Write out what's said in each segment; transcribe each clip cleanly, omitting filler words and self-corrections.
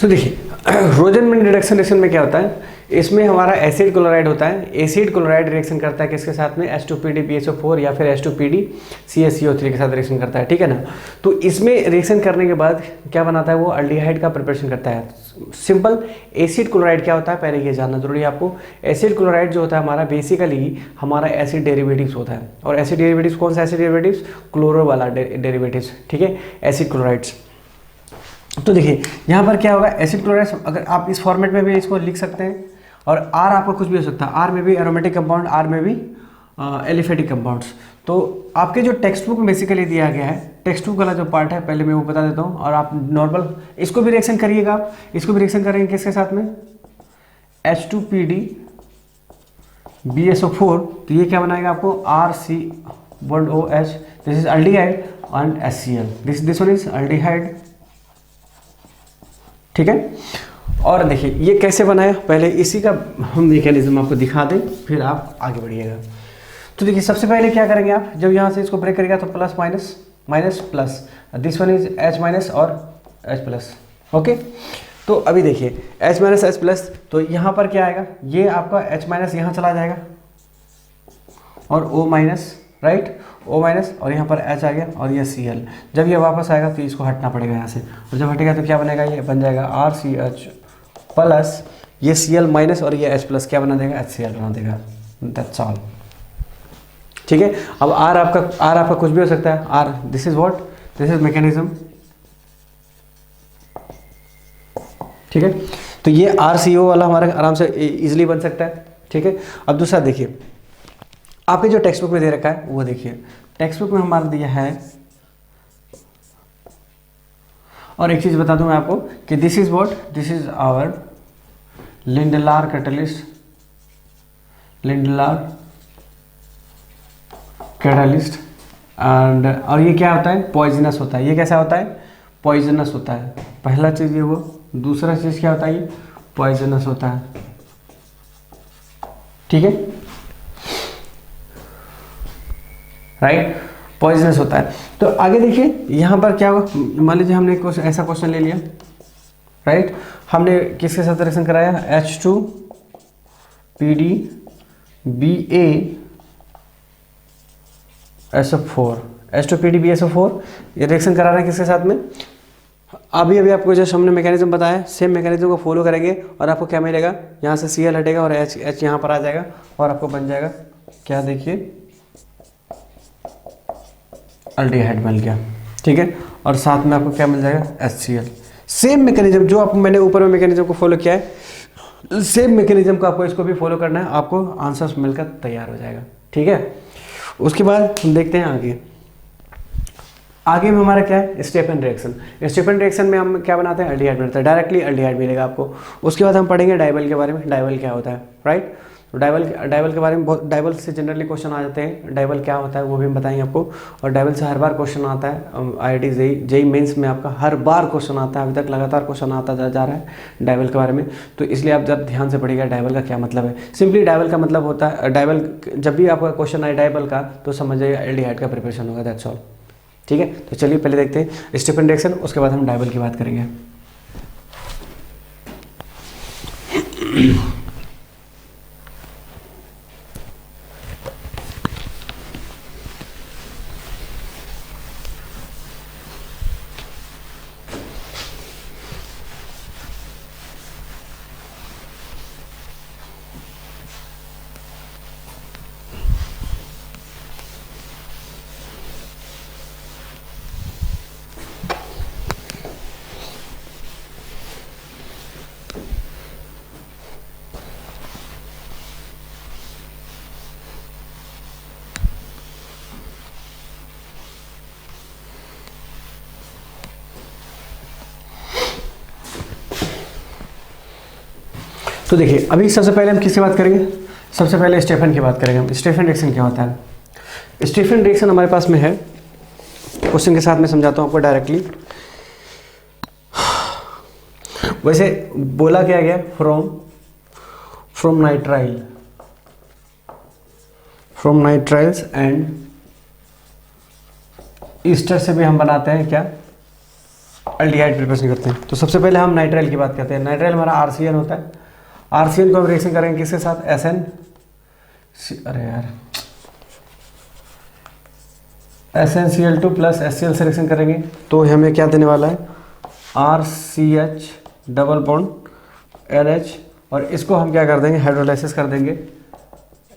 तो देखिए रोजनमैन reduction reaction में क्या होता है, इसमें हमारा एसिड क्लोराइड होता है। एसिड क्लोराइड रिएक्शन करता है किसके साथ में, H2PdPSO4 या फिर H2PdCaCO3 के साथ रिएक्शन करता है, ठीक है ना। तो इसमें रिएक्शन करने के बाद क्या बनाता है, वो अल्डिहाइड का प्रिपरेशन करता है। सिंपल, एसिड क्लोराइड क्या होता है पहले ये जानना जरूरी है आपको। एसिड क्लोराइड जो होता है हमारा बेसिकली हमारा एसिड डेरिवेटिव्स होता है। और एसिड डेरिवेटिव्स कौन सा एसिड डेरिवेटिव्स, क्लोरो वाला डेरिवेटिव्स, ठीक है, एसिड क्लोराइड्स। तो देखिए यहाँ पर क्या होगा, एसिड क्लोराइड अगर आप इस फॉर्मेट में भी इसको लिख सकते हैं, और आर आपका कुछ भी हो सकता है, आर में भी एरोमेटिक कंपाउंड, आर में भी एलिफेटिक कंपाउंड्स। तो आपके जो टेक्स्ट बुक में बेसिकली दिया गया है, टेक्स्ट बुक वाला जो पार्ट है पहले मैं वो बता देता हूँ, और आप नॉर्मल इसको भी रिएक्शन करिएगा। आप इसको भी रिएक्शन करेंगे किसके साथ में, H2PdBSO4, तो ये क्या बनाएगा आपको, RC(OH), this is aldehyde, and HCl, this one is aldehyde, ठीक है। और देखिए ये कैसे बनाया, पहले इसी का हम मैकेनिज्म आपको दिखा दें, फिर आप आगे बढ़िएगा। तो देखिए सबसे पहले क्या करेंगे आप, जब यहाँ से इसको ब्रेक करेगा तो plus minus minus plus, this one is H minus और H प्लस, ओके। तो अभी देखिए H माइनस H प्लस, तो यहाँ पर क्या आएगा, ये आपका H माइनस यहाँ चला जाएगा और O minus, right, O minus, और यहाँ पर H आ गया, और ये Cl। जब ये वापस आएगा तो इसको हटना पड़ेगा यहाँ से, और जब हटेगा तो क्या बनेगा, ये बन जाएगा RCH प्लस, ये Cl माइनस और ये H प्लस क्या बना देगा, HCl बना देगा, दैट्स ऑल, ठीक है। अब R आपका कुछ भी हो सकता है, R this is what, this is mechanism, ठीक है। तो ये RCO वाला हमारा आराम से इजीली बन सकता है, ठीक है। अब दूसरा देखिए, आपके जो टेक्स्ट बुक में दे रखा है वो देखिए, टेक्स्ट बुक में हमारा दिया है, और एक चीज बता दूं मैं आपको कि this is what, this is our Lindlar catalyst, and और ये क्या होता है, पॉइजनस होता है। ये कैसा होता है, पॉइजनस होता है। पहला चीज ये वो, दूसरा चीज क्या होता है, ये पॉइजनस होता है, ठीक है, राइट, पॉइजनस होता है। तो आगे देखिए यहाँ पर क्या होगा, मान लीजिए हमने ऐसा क्वेश्चन ले लिया, राइट, हमने किसके साथ रिएक्शन कराया, H2PdBSO4, ये रिएक्शन करा रहे हैं किसके साथ में, अभी आपको जैसे हमने मैकेनिज्म बताया, सेम मैकेनिज्म को फॉलो करेंगे, और आपको क्या मिलेगा, यहाँ से Cl हटेगा और H यहाँ पर आ जाएगा, और आपको बन जाएगा क्या, देखिए अल्डिहाइड मिल गया, ठीक है। और साथ में आपको क्या मिल जाएगा, HCl। सेम मैकेनिज्म जो आपको मैंने ऊपर में मैकेनिज्म को फॉलो किया है, सेम मैकेनिज्म को आपको इसको भी फॉलो करना है, आपको आंसर्स मिलकर तैयार हो जाएगा, ठीक है। उसके बाद हम देखते हैं आगे में हमारा क्या है, स्टेफन रिएक्शन। स्टेफन रिएक्शन में हम क्या बनाते हैं, अल्डिहाइड बनाते हैं, डायरेक्टली अल्डिहाइड मिलेगा आपको। उसके बाद हम पढ़ेंगे डाइबल के बारे में, डाइबल क्या होता है, राइट। तो डाइबल के बारे में बहुत, डाइबल से जनरली क्वेश्चन आ जाते हैं, डाइबल क्या होता है वो भी हम बताएंगे आपको। और डाइबल से हर बार क्वेश्चन आता है, IIT जेई मेंस में आपका हर बार क्वेश्चन आता है, अभी तक लगातार क्वेश्चन आता जा रहा है डाइबल के बारे में। तो इसलिए आप जब ध्यान से पढ़िएगा डाइबल का क्या मतलब है। सिंपली डाइबल का मतलब होता है, डाइबल जब भी आपका क्वेश्चन आए डाइबल का, तो समझ जाइए एल्डिहाइड का प्रिपरेशन होगा, दैट्स ऑल, ठीक है। तो चलिए पहले देखते हैं स्टेफन रिएक्शन, उसके बाद हम डाइबल की बात करेंगे। तो देखिए अभी सबसे पहले हम किसकी बात करेंगे, सबसे पहले स्टेफन की बात करेंगे हम। स्टेफन रिएक्शन क्या होता है, स्टेफन रिएक्शन हमारे पास में है, क्वेश्चन के साथ में समझाता हूँ आपको डायरेक्टली। वैसे बोला क्या गया, फ्रॉम नाइट्राइल्स एंड ईस्टर से भी हम बनाते हैं क्या, एल्डिहाइड प्रिपरेशन करते हैं। तो सबसे पहले हम नाइट्राइल की बात करते हैं। नाइट्राइल हमारा आरसीएन होता है। आरसीएन को हम रिएक्शन करेंगे किसके साथ, एसएन, अरे यार SnCl2 प्लस HCl से रिएक्शन करेंगे तो हमें क्या देने वाला है, RCH डबल बॉन्ड NH, और इसको हम क्या कर देंगे, हाइड्रोलाइसिस कर देंगे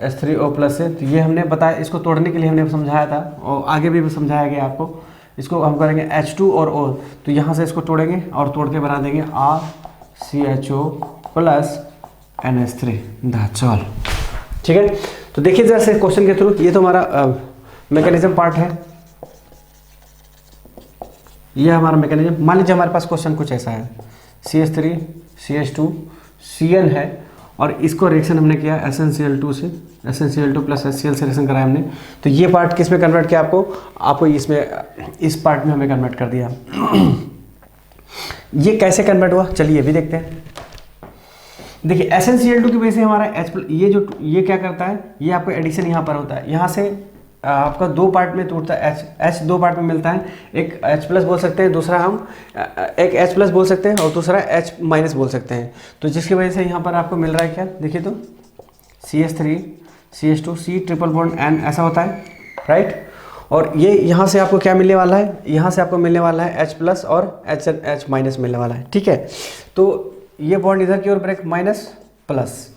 H3O प्लस से। तो ये हमने बताया, इसको तोड़ने के लिए हमने समझाया था और आगे भी समझाया गया आपको। इसको हम करेंगे H2 और O, तो यहाँ से इसको तोड़ेंगे और तोड़ के बना देंगे RCHO plus NH3, that's all. ठीक है, तो देखिए जरा से क्वेश्चन के थ्रू, ये तो हमारा मैकेनिज्म पार्ट है, ये हमारा मैकेनिज्म। मान लीजिए हमारे पास क्वेश्चन कुछ ऐसा है, CH3 CH2 CN है और इसको रिएक्शन हमने किया SnCl2 से, SnCl2 प्लस HCl से रिएक्शन कराया हमने। तो ये पार्ट किस में कन्वर्ट किया, आपको इसमें, इस पार्ट में हमें कन्वर्ट कर दिया। ये कैसे कन्वर्ट हुआ, चलिए अभी देखते हैं। देखिए SnCl2 की वजह से हमारा ये क्या करता है, ये आपको एडिशन यहाँ पर होता है, यहाँ से आपका दो पार्ट में टूटता है, H दो पार्ट में मिलता है, एक H प्लस बोल सकते हैं, दूसरा हम एक H प्लस बोल सकते हैं और दूसरा H माइनस बोल सकते हैं। तो जिसकी वजह से यहाँ पर आपको मिल रहा है क्या, देखिए तो CH3 CH2 C triple bond N ऐसा होता है, राइट। और ये यहाँ से आपको क्या मिलने वाला है, यहाँ से आपको मिलने वाला है H प्लस और H माइनस मिलने वाला है, ठीक है। तो ये बॉन्ड इधर की ओर ब्रेक, माइनस प्लस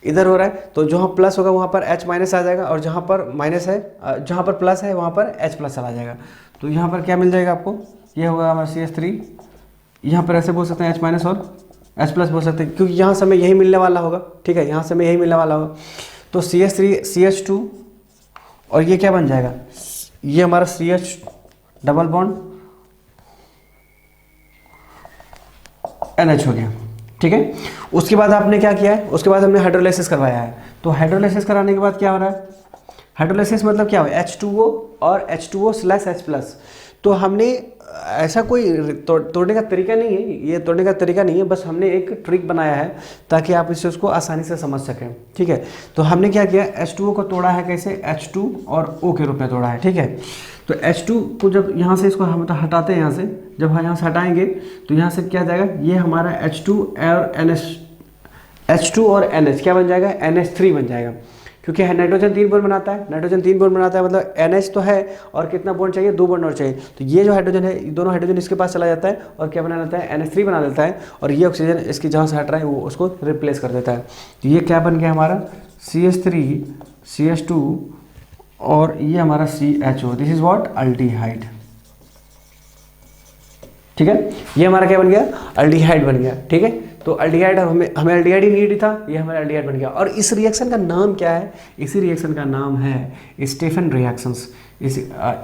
इधर हो रहा है, तो जहाँ प्लस होगा वहाँ पर H माइनस आ जाएगा और जहाँ पर माइनस है, जहाँ पर प्लस है वहाँ पर H प्लस चला जाएगा। तो यहाँ पर क्या मिल जाएगा आपको, ये होगा हमारा CH3, यहाँ पर ऐसे बोल सकते हैं H माइनस और H प्लस बोल सकते हैं, क्योंकि यहाँ से हमें यही मिलने वाला होगा, ठीक है, यहाँ से हमें यही मिलने वाला होगा। तो CH3 CH2 और ये क्या बन जाएगा, ये हमारा CH डबल बॉन्ड NH हो गया, ठीक है। उसके बाद आपने क्या किया है, उसके बाद हमने हाइड्रोलाइसिस करवाया है। तो हाइड्रोलाइसिस कराने के बाद क्या हो रहा है, हाइड्रोलाइसिस मतलब क्या हो, H2O और H2O स्लैश H प्लस। तो हमने ऐसा कोई तोड़ने का तरीका नहीं है, ये तोड़ने का तरीका नहीं है, बस हमने एक ट्रिक बनाया है ताकि आप इसे उसको आसानी से समझ सकें, ठीक है। तो हमने क्या किया, H2O को तोड़ा है कैसे, H2 और O के रूप में तोड़ा है, ठीक है। तो H2 को जब यहाँ से इसको हम हटाते हैं, यहाँ से जब हम यहाँ से हटाएंगे तो यहाँ से क्या जाएगा, ये हमारा H2 और H2 और NH क्या बन जाएगा, NH3 बन जाएगा, क्योंकि नाइट्रोजन 3 बॉन्ड बनाता है, नाइट्रोजन 3 बॉन्ड बनाता है, मतलब NH तो है और कितना बॉन्ड चाहिए, 2 बॉन्ड और चाहिए। तो ये जो हाइड्रोजन है, दोनों हाइड्रोजन इसके पास चला जाता है और क्या बना लेता है, NH3 बना देता है, और ये ऑक्सीजन इसकी जहाँ से हट रहा है वो उसको रिप्लेस कर देता है। तो ये क्या बन गया हमारा, CH3 CH2 और ये हमारा CHO, this is what, aldehyde, ठीक है। ये हमारा क्या बन गया, अल्डिहाइड बन गया, ठीक है। तो अल्डिहाइड, हमें अल्डिहाइड ही नीड था, ये हमारा अल्डिहाइड बन गया। और इस रिएक्शन का नाम क्या है, इसी रिएक्शन का नाम है स्टेफन रिएक्शंस।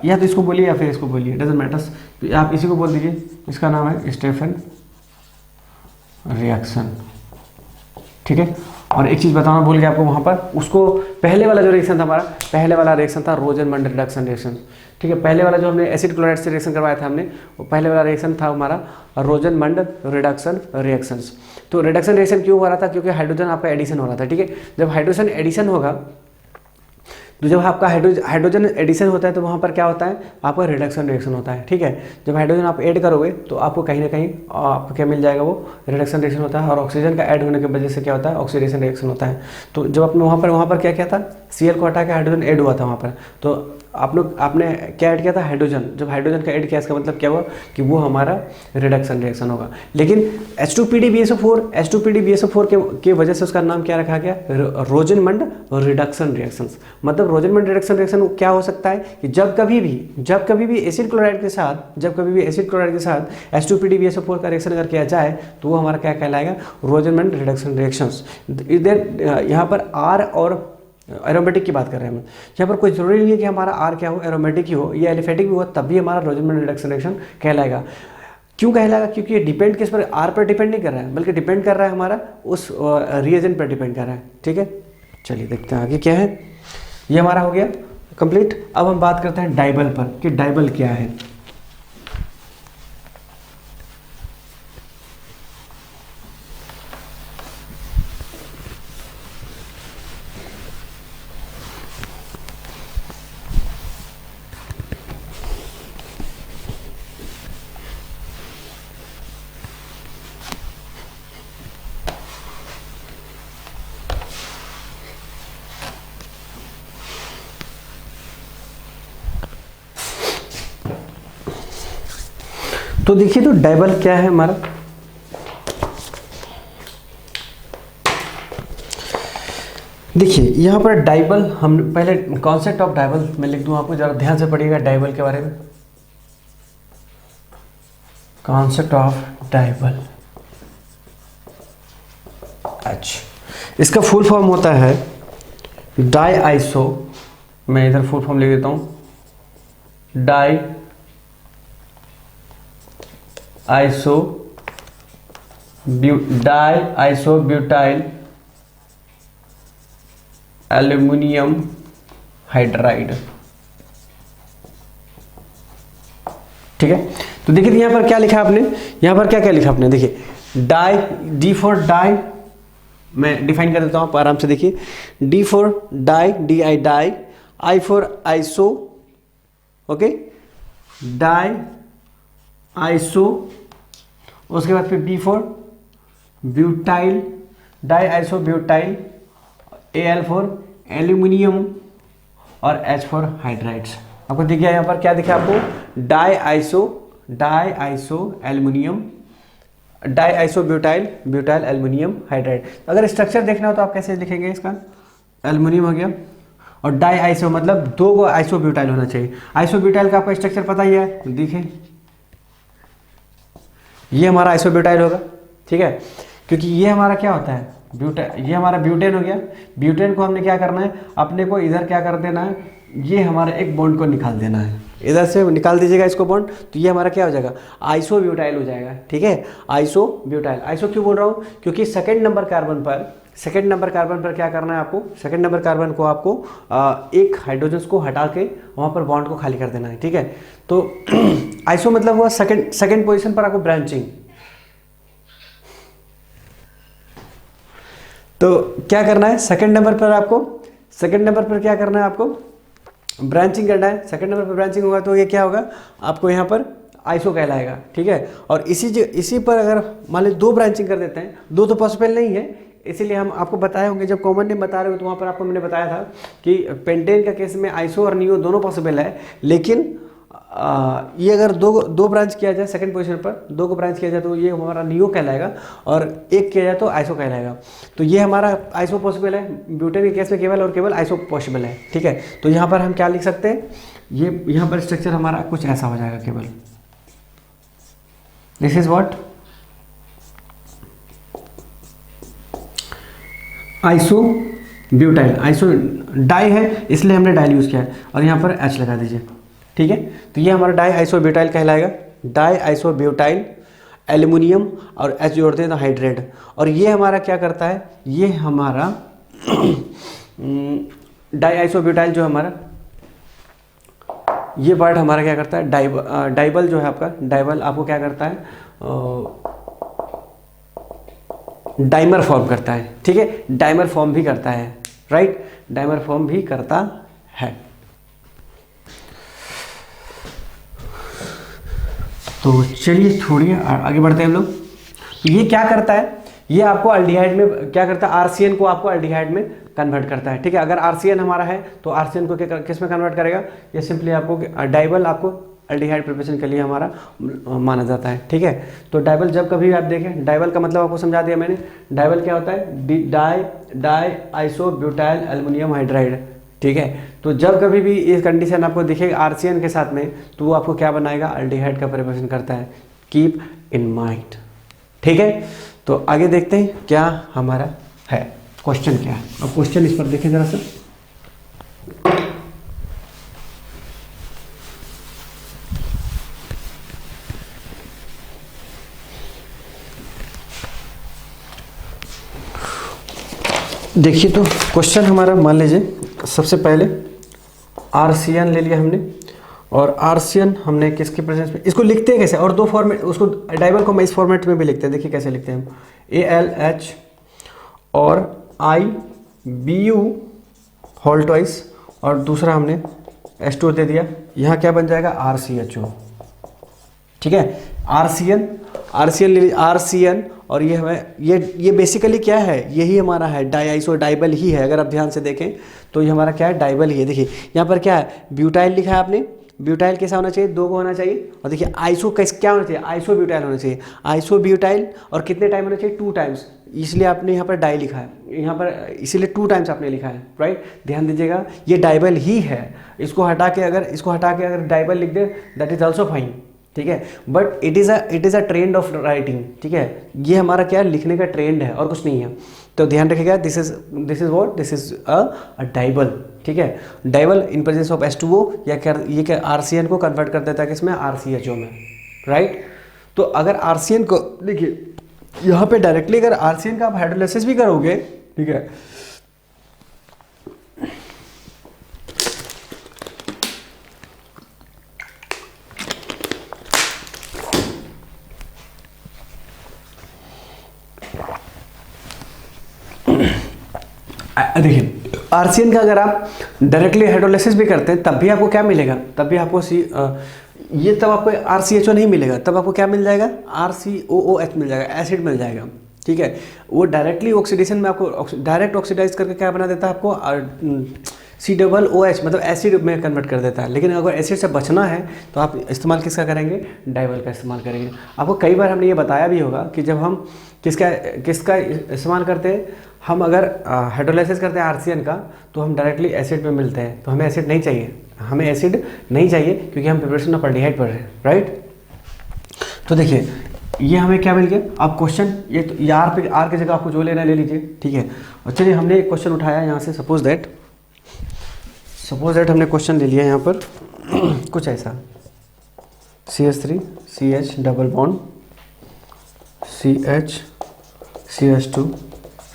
या तो इसको बोलिए या फिर इसको बोलिए, डजंट मैटर्स, तो आप इसी को बोल दीजिए, इसका नाम है स्टेफन रिएक्शन, ठीक है। और एक चीज़ बताना भूल गया आपको, वहाँ पर उसको पहले वाला जो रिएक्शन था हमारा, पहले वाला रिएक्शन था रोजनमंड रिडक्शन रिएक्शन, ठीक है। पहले वाला जो हमने एसिड क्लोराइड से रिएक्शन करवाया था हमने, वो पहले वाला रिएक्शन था हमारा रोजनमंड रिडक्शन रिएक्शंस। तो रिडक्शन रिएक्शन क्यों हो रहा था, क्योंकि हाइड्रोजन आपका एडिशन हो रहा था, ठीक है। जब हाइड्रोजन एडिशन होगा, तो जब आपका हाइड्रोजन एडिशन होता है तो वहाँ पर क्या होता है, आपका रिडक्शन रिएक्शन होता है, ठीक है। जब हाइड्रोजन आप ऐड करोगे तो आपको कहीं ना कहीं आपको क्या मिल जाएगा, वो रिडक्शन रिएक्शन होता है, और ऑक्सीजन का ऐड होने की वजह से क्या होता है, ऑक्सीडेशन रिएक्शन होता है। तो जब आपने वहाँ पर क्या किया था, Cl को हटा के हाइड्रोजन ऐड हुआ था वहाँ पर, तो आपने क्या ऐड किया था, हाइड्रोजन। जब हाइड्रोजन का ऐड किया, इसका मतलब क्या हुआ कि वो हमारा रिडक्शन रिएक्शन होगा। लेकिन H2PdBSO4 के वजह से उसका नाम क्या रखा गया, रोजनमंड रिडक्शन रिएक्शंस। मतलब रोजनमंड रिडक्शन रिएक्शन क्या हो सकता है कि जब कभी भी एसिड क्लोराइड के साथ H2PdBSO4 का रिएक्शन अगर किया जाए तो वो हमारा क्या कहलाएगा, रोजनमंड रिडक्शन रिएक्शंस। इधर यहाँ पर R और एरोमेटिक की बात कर रहे हैं हम, यहाँ पर कोई जरूरी नहीं है कि हमारा R क्या हो, एरोमेटिक ही हो या एलिफेटिक भी हो, तब भी हमारा रोजनमंड रिडक्शन रिएक्शन कहलाएगा। क्यों कहलाएगा, क्योंकि ये डिपेंड किस पर, R पर डिपेंड नहीं कर रहा है, बल्कि डिपेंड कर रहा है हमारा उस रिएजेंट पर डिपेंड कर रहा है, ठीक है। चलिए देखते हैं आगे क्या है। ये हमारा हो गया कंप्लीट। अब हम बात करते हैं डाइबल पर, कि डाइबल क्या है। तो देखिए, तो डाइबल क्या है हमारा, देखिए यहाँ पर डाइबल, हम पहले कॉन्सेप्ट ऑफ डाइबल मैं लिख दूं आपको, जरा ध्यान से पढ़िएगा डाइबल के बारे में। कॉन्सेप्ट ऑफ डाइबल, अच्छा, इसका फुल फॉर्म होता है डाई आइसो, मैं इधर फुल फॉर्म लिख देता हूं, di iso butyl aluminium hydride. ठीक है, तो देखिए यहां पर क्या लिखा आपने, यहां पर क्या क्या लिखा आपने, देखिए डाई, डी फॉर डाई, मैं डिफाइन कर देता हूं आप आराम से देखिए, D for di, D I di, I for iso, okay, di iso, उसके बाद फिर B for butyl, di iso butyl, A L for aluminium, और एच फॉर हाइड्राइड्स। आपको दिख गया यहाँ पर क्या दिखा आपको, di iso aluminium, di iso butyl aluminium hydride. अगर स्ट्रक्चर देखना हो तो आप कैसे लिखेंगे इसका, एल्यूमिनियम हो गया, और डाई आइसो मतलब दो को आइसो ब्यूटाइल होना चाहिए। आइसो ब्यूटाइल का आपका स्ट्रक्चर पता ही है, देखिए ये हमारा आइसो ब्यूटाइल होगा, ठीक है, क्योंकि ये हमारा क्या होता है, ये हमारा ब्यूटेन हो गया। ब्यूटेन को हमने क्या करना है, अपने को इधर क्या कर देना है, ये हमारा एक बॉन्ड को निकाल देना है, इधर से निकाल दीजिएगा इसको बॉन्ड, तो ये हमारा क्या हो जाएगा, आइसो ब्यूटाइल हो जाएगा। ठीक है, आइसो ब्यूटाइल, आइसो क्यों बोल रहा हूँ, क्योंकि सेकंड नंबर कार्बन पर क्या करना है आपको, सेकंड नंबर कार्बन को आपको एक हाइड्रोजन को हटा के वहाँ पर बॉन्ड को खाली कर देना है। ठीक है, तो आइसो मतलब हुआ सेकंड पोजीशन पर आपको ब्रांचिंग। तो क्या करना है, सेकंड नंबर पर क्या करना है आपको, ब्रांचिंग करना है। सेकंड नंबर पर ब्रांचिंग होगा तो ये क्या होगा, आपको यहाँ पर आइसो कहलाएगा। ठीक है, और इसी पर अगर मान लीजिए दो ब्रांचिंग कर देते हैं, दो तो पॉसिबल नहीं है, इसीलिए हम आपको बताए होंगे जब कॉमन नेम बता रहे हो तो वहाँ पर आपको मैंने बताया था कि पेंटेन का केस में आइसो और नियो दोनों पॉसिबल है, लेकिन ये अगर दो ब्रांच किया जाए सेकंड पोजीशन पर, दो को ब्रांच किया जाए तो ये हमारा नियो कहलाएगा, और एक किया जाए तो आइसो कहलाएगा। तो ये हमारा आइसो पॉसिबल है, ब्यूटेन के केस में केवल और केवल आइसो पॉसिबल है। ठीक है, तो यहाँ पर हम क्या लिख सकते हैं, ये यहाँ पर स्ट्रक्चर हमारा कुछ ऐसा हो जाएगा केवल, this is what iso butyl, iso di है इसलिए हमने डाई यूज़ किया है, और यहाँ पर एच लगा दीजिए। ठीक है, तो ये हमारा डाई आइसो ब्यूटाइल कहलाएगा, डाई आइसो ब्यूटाइल एल्यूमिनियम, और एच जोड़ते हैं तो हाइड्रेट। और ये हमारा क्या करता है, ये हमारा डाई आइसो ब्यूटाइल जो हमारा ये पार्ट हमारा क्या करता है, डाइबल जो है आपका, डाइबल आपको क्या करता है, डाइमर फॉर्म करता है। ठीक है, डाइमर फॉर्म भी करता है, राइट, डाइमर फॉर्म भी करता है। तो चलिए थोड़ी आगे बढ़ते हैं हम लोग। तो ये क्या करता है, ये आपको अल्डिहाइड में क्या करता है, आरसीएन को आपको अल्डिहाइड में कन्वर्ट करता है। ठीक है, अगर आरसीएन हमारा है तो आरसीएन को किस में कन्वर्ट करेगा, ये सिंपली आपको डाइबल आपको अल्डिहाइड प्रिपरेशन के लिए हमारा माना जाता है। ठीक है, तो डाइबल जब कभी आप देखें, डाइबल का मतलब आपको समझा दिया मैंने, डाइबल क्या होता है, di iso butyl aluminium hydride. ठीक है, तो जब कभी भी ये कंडीशन आपको दिखेगा आरसीएन के साथ में, तो वो आपको क्या बनाएगा, अल्डिहाइड का प्रिपरेशन करता है, कीप इन माइंड। ठीक है, तो आगे देखते हैं क्या हमारा है, क्वेश्चन क्या है। अब क्वेश्चन इस पर देखें जरा सा, देखिए तो क्वेश्चन हमारा मान लीजिए सबसे पहले आरसीएन ले लिया हमने, और आरसीएन हमने किसके प्रेजेंस में, इसको लिखते हैं कैसे, और दो फॉर्मेट, उसको डाइबल को मैं इस फॉर्मेट में भी लिखते हैं, देखिए कैसे लिखते हैं हम, ALH और IBU होल ट्वाइस, और दूसरा हमने H2 दे दिया, यहाँ क्या बन जाएगा RCHO। ठीक है, आरसीएन और ये हमें ये बेसिकली क्या है, यही हमारा है, डाई आइसो डाइबल ही है। अगर आप ध्यान से देखें तो ये हमारा क्या है, डाइबल ही है। देखिए यहाँ पर क्या है, ब्यूटाइल लिखा है आपने, ब्यूटाइल कैसा होना चाहिए, 2 को होना चाहिए। और देखिए आइसो कैसे क्या होना चाहिए, आइसो ब्यूटाइल होना चाहिए, आइसो ब्यूटाइल। और कितने टाइम होना चाहिए, 2 टाइम्स, इसलिए आपने यहाँ पर डाई लिखा है, यहाँ पर इसीलिए 2 टाइम्स आपने लिखा है, राइट। ध्यान दीजिएगा ये डाइबल ही है, इसको हटा के अगर डाइबल लिख दे दैट इज ऑल्सो फाइन, ठीक है। But it is a trend of writing, ठीक है। ये हमारा क्या लिखने का ट्रेंड है और कुछ नहीं है। तो ध्यान रखिएगा this is what, this is a DIBAL, ठीक है। डाइबल इन प्रेजेंस ऑफ H2O या ये क्या RCN को कन्वर्ट कर देता है किसमें, RCHO में, राइट। तो अगर RCN को देखिए यहाँ पे डायरेक्टली अगर RCN का आप हाइड्रोलाइसिस भी करोगे, ठीक है, देखिए RCN का अगर आप डायरेक्टली हाइड्रोलाइसिस भी करते हैं तब भी आपको क्या मिलेगा, तब भी आपको ये तब आपको RCHO नहीं मिलेगा, तब आपको क्या मिल जाएगा, RCOOH मिल जाएगा, एसिड मिल जाएगा, ठीक है। वो डायरेक्टली ऑक्सीडेशन में आपको डायरेक्ट ऑक्सीडाइज करके क्या बना देता है आपको COOH, मतलब एसिड में कन्वर्ट कर देता है। लेकिन अगर एसिड से बचना है तो आप इस्तेमाल किसका करेंगे, डाइबल का इस्तेमाल करेंगे। आपको कई बार हमने ये बताया भी होगा कि जब हम किसका इस्तेमाल करते हैं, हम अगर हाइड्रोलाइसिस करते हैं RCN का तो हम डायरेक्टली एसिड में मिलते हैं, तो हमें एसिड नहीं चाहिए, क्योंकि हम प्रिपरेशन ऑफ एल्डिहाइड पढ़ रहे हैं, राइट। तो देखिए ये हमें क्या मिल गया, आप क्वेश्चन ये तो आर की जगह आपको जो लेना है ले लीजिए, ठीक है। और चलिए हमने एक क्वेश्चन उठाया यहाँ से, सपोज दैट हमने क्वेश्चन ले लिया यहाँ पर कुछ ऐसा CH3 CH double bond CH CH2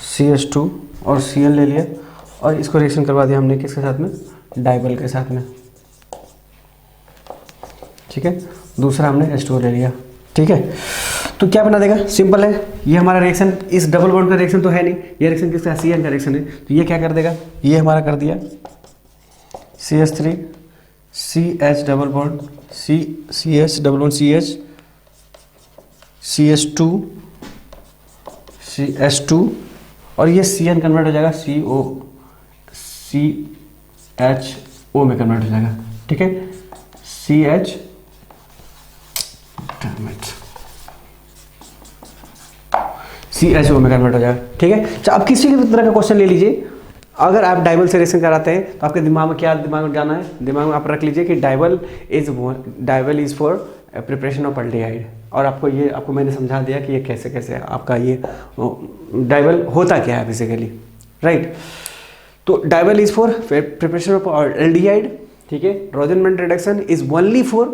CH2 और Cl ले लिया और इसको रिएक्शन करवा दिया हमने किसके साथ में, डाइबल के साथ में, ठीक है। दूसरा हमने H2O ले लिया, ठीक है। तो क्या बना देगा, सिंपल है, ये हमारा रिएक्शन इस डबल बॉन्ड का रिएक्शन तो है नहीं, ये रिएक्शन किसका है, CN का रिएक्शन है। तो ये क्या कर देगा, ये हमारा कर दिया CH3 CH double bond CH double bond CH CH2 CH2 और ये CN कन्वर्ट हो जाएगा CHO में कन्वर्ट हो जाएगा, ठीक है। CHO में कन्वर्ट हो जाएगा, ठीक है। तो अब किसी भी तरह का क्वेश्चन ले लीजिए, अगर आप डाइबल से रिएक्शन कराते हैं तो आपके दिमाग में जाना है, दिमाग में आप रख लीजिए कि DIBAL is for preparation of aldehyde. और आपको मैंने समझा दिया कि ये कैसे आपका ये डाइबल होता क्या है बेसिकली, राइट। तो DIBAL is for preparation of aldehyde, ठीक है। Rosenmund reduction is only for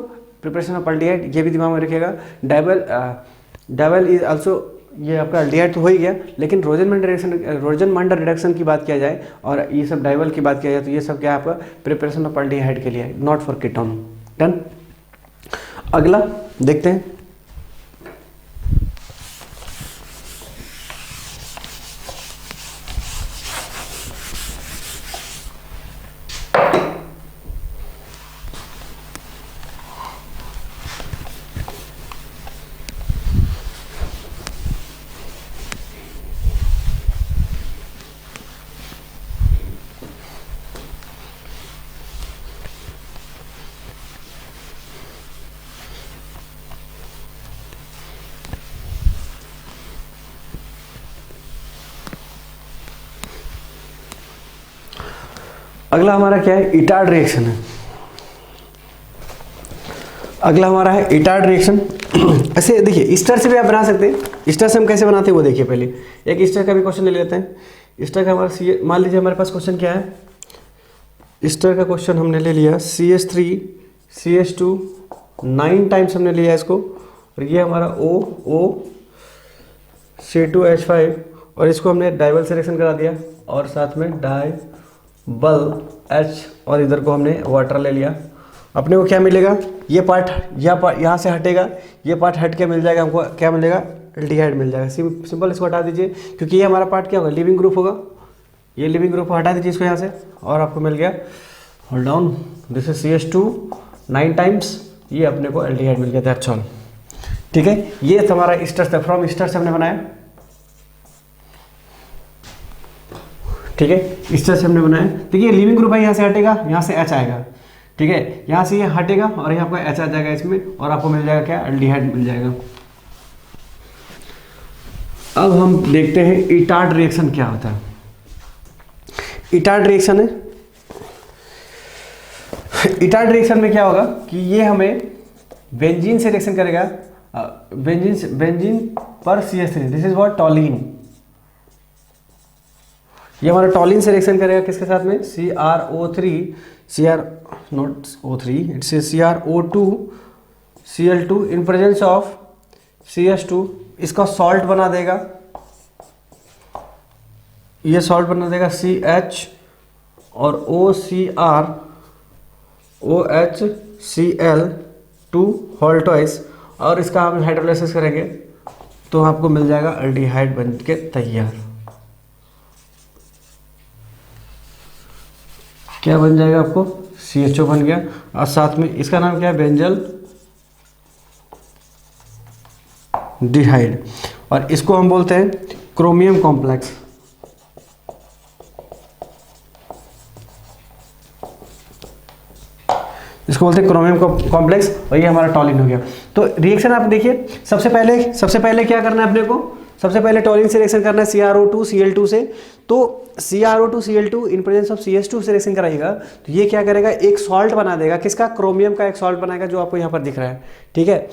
preparation of aldehyde, ये भी दिमाग में रखिएगा। डाइबल इज आल्सो, ये आपका एल्डिहाइड तो हो ही गया, लेकिन रोजनमैंड रिडक्शन की बात किया जाए और ये सब डाइबल की बात किया जाए तो ये सब क्या है आपका प्रिपरेशन ऑफ एल्डिहाइड के लिए, नॉट फॉर कीटोन। डन। अगला देखते हैं, अगला हमारा क्या है, इटार्ड रिएक्शन है। अगला हमारा है इटार्ड रिएक्शन। ऐसे देखिए ईस्टर से भी आप बना सकते हैं, ईस्टर से हम कैसे बनाते हैं वो देखिए। पहले एक ईस्टर का भी क्वेश्चन ले लेते हैं। ईस्टर का हमारा मान लीजिए हमारे पास क्वेश्चन क्या है, ईस्टर का क्वेश्चन हमने ले लिया CH3 CH2 9 टाइम्स हमने लिया इसको, और ये हमारा O C2H5 और इसको हमने डाइबल से रिएक्शन करा दिया और साथ में डाइबल H और इधर को हमने वाटर ले लिया। अपने को क्या मिलेगा, ये पार्ट यहाँ से हटेगा, ये पार्ट हट के मिल जाएगा हमको, क्या मिलेगा, एल्डिहाइड मिल जाएगा। सिंपल इसको हटा दीजिए क्योंकि ये हमारा पार्ट क्या होगा, लिविंग ग्रुप होगा। ये लिविंग ग्रुप हटा दीजिए इसको यहाँ से और आपको मिल गया, hold down, this is CH2 9 times, ये अपने को एल्डिहाइड मिल गया, दैट्स ऑल। ठीक है, ये हमारा ईस्टर से, फ्रॉम ईस्टर से हमने बनाया। ठीक है, ईस्टर से हमने बनाया। देखिए लिविंग ग्रुप है, यहाँ से हटेगा, यहाँ से H आएगा। ठीक है, यहाँ से ये हटेगा और यहाँ आपका H आ जाएगा इसमें, और आपको मिल जाएगा क्या, एल्डिहाइड मिल जाएगा। अब हम देखते हैं इटार्ड रिएक्शन क्या होता है। इटार्ड रिएक्शन है, इटार्ड रिएक्शन में क्या होगा कि ये हमें बेंजीन से रिएक्शन करेगा, बेंजीन पर CH3, दिस इज व्हाट, टॉलिन। ये हमारा टॉलिन से रिएक्शन करेगा किसके साथ में, CrO2 Cl2 in presence of CH2, इसका सॉल्ट बना देगा, ये सॉल्ट बना देगा CH और OHCl2 होल ट्वाइस, और इसका हम हाइड्रोलाइसिस करेंगे तो आपको मिल जाएगा एल्डिहाइड बन के तैयार। क्या बन जाएगा आपको, CHO बन गया, और साथ में इसका नाम क्या है, बेंजल डिहाइड, और इसको हम बोलते हैं क्रोमियम कॉम्प्लेक्स। इसको बोलते हैं क्रोमियम कॉम्प्लेक्स, और ये हमारा टॉलिन हो गया। तो रिएक्शन आप देखिए, सबसे पहले क्या करना है अपने को, सबसे पहले टॉलिन से रिएक्शन करना है CrO2 Cl2 से। तो CrO2 Cl2 in presence of CH2 से रिएक्शन कराएगा, तो ये क्या करेगा, एक सॉल्ट बना देगा, किसका, क्रोमियम का एक सॉल्ट बनाएगा, जो आपको यहाँ पर दिख रहा है। ठीक है,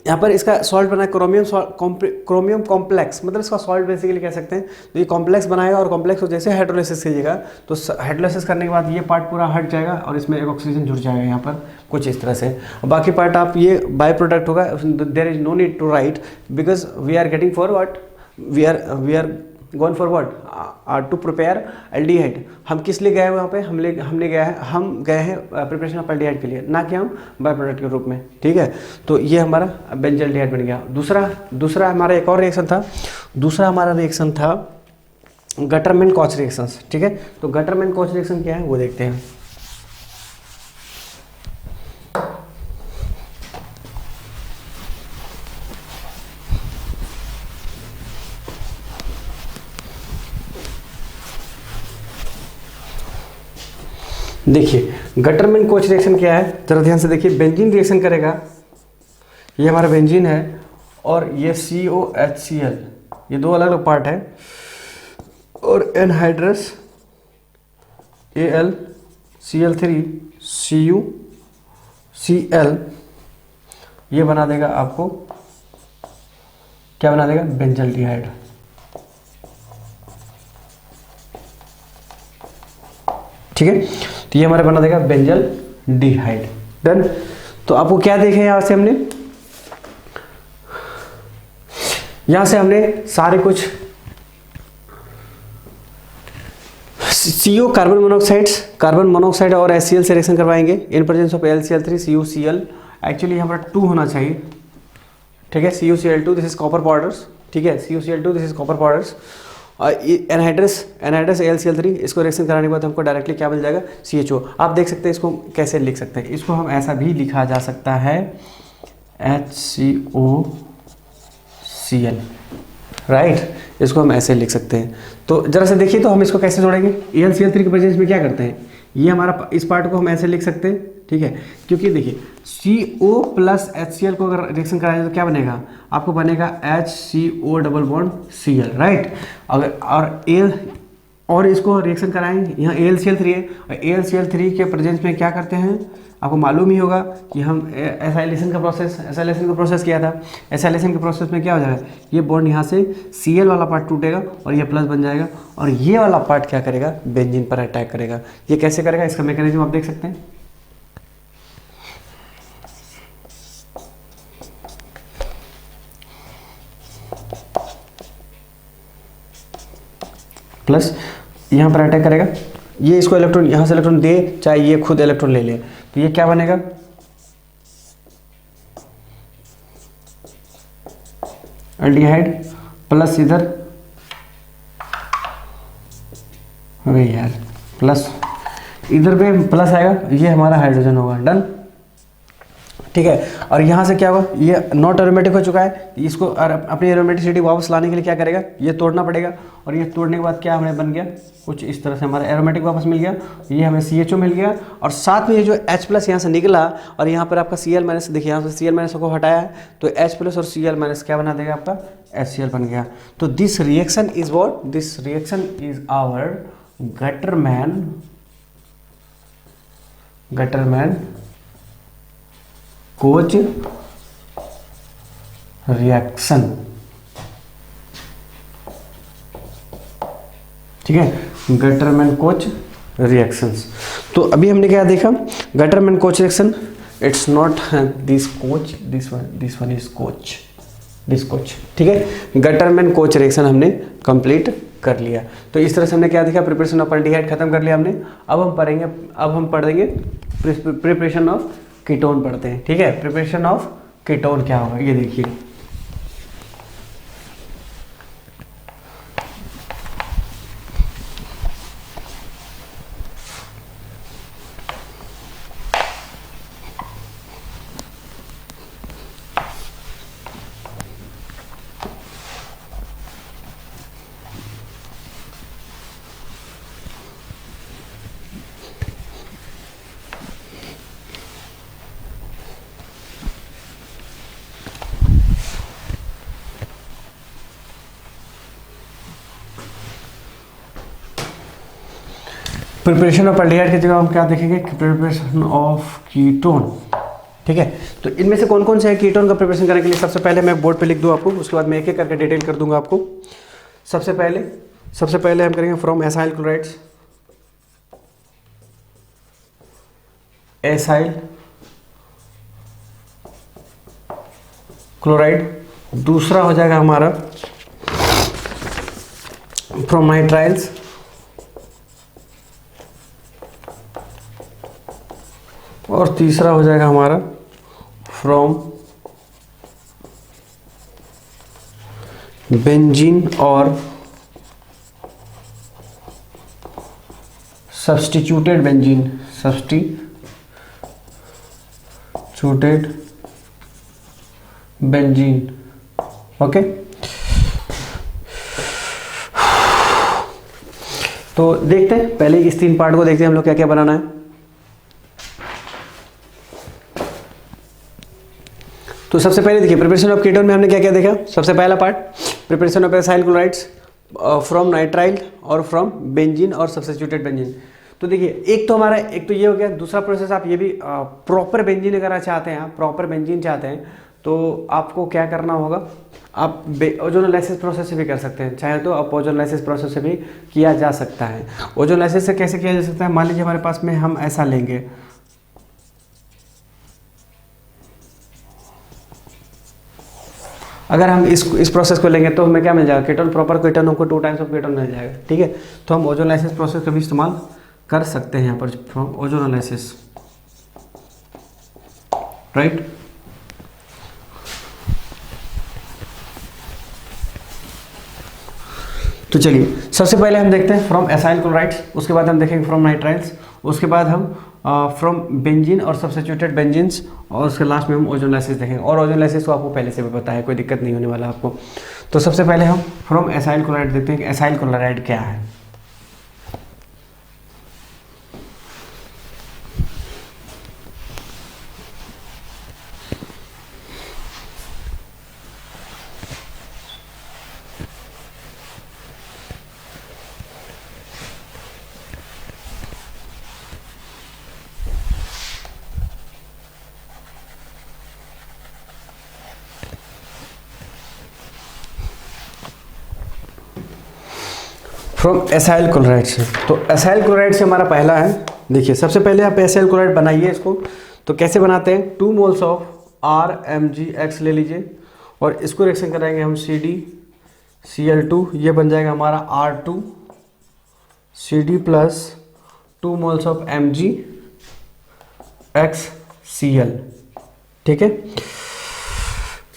यहाँ पर इसका सॉल्ट बना क्रोमियम कॉम्प्लेक्स, मतलब इसका सॉल्ट बेसिकली कह सकते हैं। तो ये कॉम्प्लेक्स बनाएगा, और कॉम्प्लेक्स को जैसे हाइड्रोलाइसिस कीजिएगा तो हाइड्रोलाइसिस करने के बाद ये पार्ट पूरा हट जाएगा, और इसमें एक ऑक्सीजन जुड़ जाएगा यहाँ पर कुछ इस तरह से। बाकी पार्ट आप ये बाय प्रोडक्ट होगा, there is no need to write, because we are getting for what, we are going for what, to prepare aldehyde. हम किस लिए गए वहाँ पे, हम गए हैं प्रिपरेशन ऑफ एल्डिहाइड के लिए, ना कि हम बाय प्रोडक्ट के रूप में। ठीक है, तो ये हमारा बेंजल डिहाइड बन गया। दूसरा हमारा एक और रिएक्शन था, दूसरा हमारा रिएक्शन था गटरमैन कॉच रिएक्शंस। ठीक है, तो गटरमैन कॉच रिएक्शन क्या है वो देखते हैं। देखिए गटरमैन कोच रिएक्शन क्या है, जरा ध्यान से देखिए। बेंजीन रिएक्शन करेगा, ये हमारा बेंजीन है, और ये COHCl, ये दो अलग अलग पार्ट है, और एनहाइड्रस AlCl3CuCl, ये बना देगा आपको, क्या बना देगा, बेंजल डिहाइड। ठीक है, तो ये हमारा बना देगा बेंजल डिहाइड। डन। तो आपको क्या देखे यहां से हमने सारे कुछ CO कार्बन मोनोऑक्साइड और HCl से रिएक्शन करवाएंगे in presence of AlCl3 CuCl। Actually यहाँ पर 2 होना चाहिए। ठीक है, CuCl2 this is copper powders. ठीक है, CuCl2 this is copper powders. Anhydrous AlCl3, इसको रिएक्शन कराने के बाद हमको डायरेक्टली क्या मिल जाएगा, CHO। आप देख सकते हैं इसको कैसे लिख सकते हैं, इसको हम ऐसा भी लिखा जा सकता है HCOCl, राइट, इसको हम ऐसे लिख सकते हैं। तो जरा से देखिए, तो हम इसको कैसे जोड़ेंगे, AlCl3 के प्रेजेंस में क्या करते हैं, ये हमारा इस पार्ट को हम ऐसे लिख सकते हैं। ठीक है, क्योंकि देखिए CO प्लस HCl को अगर रिएक्शन कराएं तो क्या बनेगा, आपको बनेगा HCO double bond Cl, right. और इसको रिएक्शन कराएंगे, यहाँ AlCl3 है, और AlCl3 के प्रेजेंस में क्या करते हैं, आपको मालूम ही होगा कि हम एसाइलेशन का प्रोसेस किया था। एसाइलेशन के प्रोसेस में क्या हो जाएगा, ये बॉन्ड यहाँ से Cl वाला पार्ट टूटेगा और ये प्लस बन जाएगा, और ये वाला पार्ट क्या करेगा, बेंजीन पर अटैक करेगा। ये कैसे करेगा, इसका मैकेनिज्म आप देख सकते हैं। प्लस यहाँ पर अटैक करेगा, ये इसको इलेक्ट्रॉन यहाँ से इलेक्ट्रॉन दे, चाहे ये खुद इलेक्ट्रॉन ले ले, तो ये क्या बनेगा, एल्डिहाइड प्लस इधर, अरे यार प्लस इधर पे प्लस आएगा, ये हमारा हाइड्रोजन होगा। डन। ठीक है। और यहाँ से क्या होगा, ये नॉट एरोमेटिक हो चुका है, इसको अपनी एरोमेटिसिटी वापस लाने के लिए क्या करेगा, ये तोड़ना पड़ेगा। और ये तोड़ने के बाद क्या हमें बन गया, कुछ इस तरह से हमारा एरोमेटिक वापस मिल गया, ये हमें CHO मिल गया। और साथ में ये जो H+ यहाँ से निकला और यहाँ पर आपका Cl-, देखिए यहाँ से Cl- को हटाया है तो H+ और Cl- क्या बना देगा, आपका HCl बन गया। तो this reaction is what, this reaction is our Gattermann Koch reaction. ठीक है, गटरमैन कोच रिएक्शंस। तो अभी हमने क्या देखा, Gattermann Koch reaction, it's not this coach, this one is coach, this coach. ठीक है, गटरमैन कोच रिएक्शन हमने कंप्लीट कर लिया। तो इस तरह से हमने क्या देखा, प्रिपरेशन ऑफ अल्डिहाइड खत्म कर लिया हमने। अब हम पढ़ेंगे प्रिपरेशन ऑफ कीटोन पढ़ते हैं। ठीक है, प्रिपरेशन ऑफ कीटोन क्या होगा, ये देखिए। प्रिपरेशन ऑफ अल्डिहाइड की जगह हम क्या देखेंगे, प्रिपरेशन ऑफ कीटोन। ठीक है, तो इनमें से कौन कौन से हैं कीटोन का प्रिपरेशन करने के लिए। सबसे पहले मैं बोर्ड पे लिख दूं आपको, उसके बाद मैं एक एक करके डिटेल कर दूंगा आपको। सबसे पहले हम करेंगे from acyl chlorides, acyl chloride. दूसरा हो जाएगा हमारा फ्रॉम नाइट्राइल्स, और तीसरा हो जाएगा हमारा फ्रॉम बेंजीन और सब्स्टिट्यूटेड बेंजीन। ओके, तो देखते हैं, पहले इस 3 पार्ट को देखते हैं हम लोग क्या क्या बनाना है। तो सबसे पहले देखिए, प्रिपरेशन ऑफ कीटोन में हमने क्या क्या देखा। सबसे पहला part, preparation of acyl chlorides from nitrile और फ्रॉम बेंजीन और सब्स्टिट्यूटेड बेंजीन। तो देखिए, एक तो ये हो गया। दूसरा प्रोसेस, आप ये भी प्रॉपर बेंजीन अगर चाहते हैं, आप प्रॉपर बेंजीन चाहते हैं, तो आपको क्या करना होगा, आप ओजोनोलाइसिस प्रोसेस से भी कर सकते हैं। चाहे तो आप ओजोनोलाइसिस प्रोसेस से भी किया जा सकता है। ओजोनोलाइसिस से कैसे किया जा सकता है, मान लीजिए हमारे पास में हम ऐसा लेंगे, अगर हम इस प्रोसेस को लेंगे तो हमें क्या मिल जाएगा, कीटोन, प्रॉपर कीटोन हमको 2 टाइम्स ऑफ कीटोन मिल जाएगा। ठीक है, तो हम ओजोनोलाइसिस प्रोसेस का भी इस्तेमाल कर सकते हैं यहाँ पर, फ्रॉम ओजोनोलाइसिस, राइट। तो चलिए, सबसे पहले हम देखते हैं फ्रॉम एसाइल क्लोराइड्स, उसके बाद हम देखेंगे फ्रॉम नाइट्राइल्स, उसके बाद हम फ्रॉम बेंजीन और सब्स्टिट्यूटेड बेंजीन्स, और उसके लास्ट में हम ओजोनोलाइसिस देखेंगे। और ओजोनोलाइसिस तो आपको पहले से भी पता है, कोई दिक्कत नहीं होने वाला आपको। तो सबसे पहले हम फ्रॉम एसाइल क्लोराइड देखते हैं कि एसाइल क्लोराइड क्या है। फ्रॉम एसाइल क्लोराइड से, तो एसाइल क्लोराइड से हमारा पहला है, देखिए सबसे पहले आप एसाइल क्लोराइड बनाइए इसको। तो कैसे बनाते हैं, 2 मोल्स ऑफ RMgX ले लीजिए और इसको रिएक्शन कराएंगे हम CdCl2, ये बन जाएगा हमारा R2CD plus 2 moles of MgXCl। ठीक है,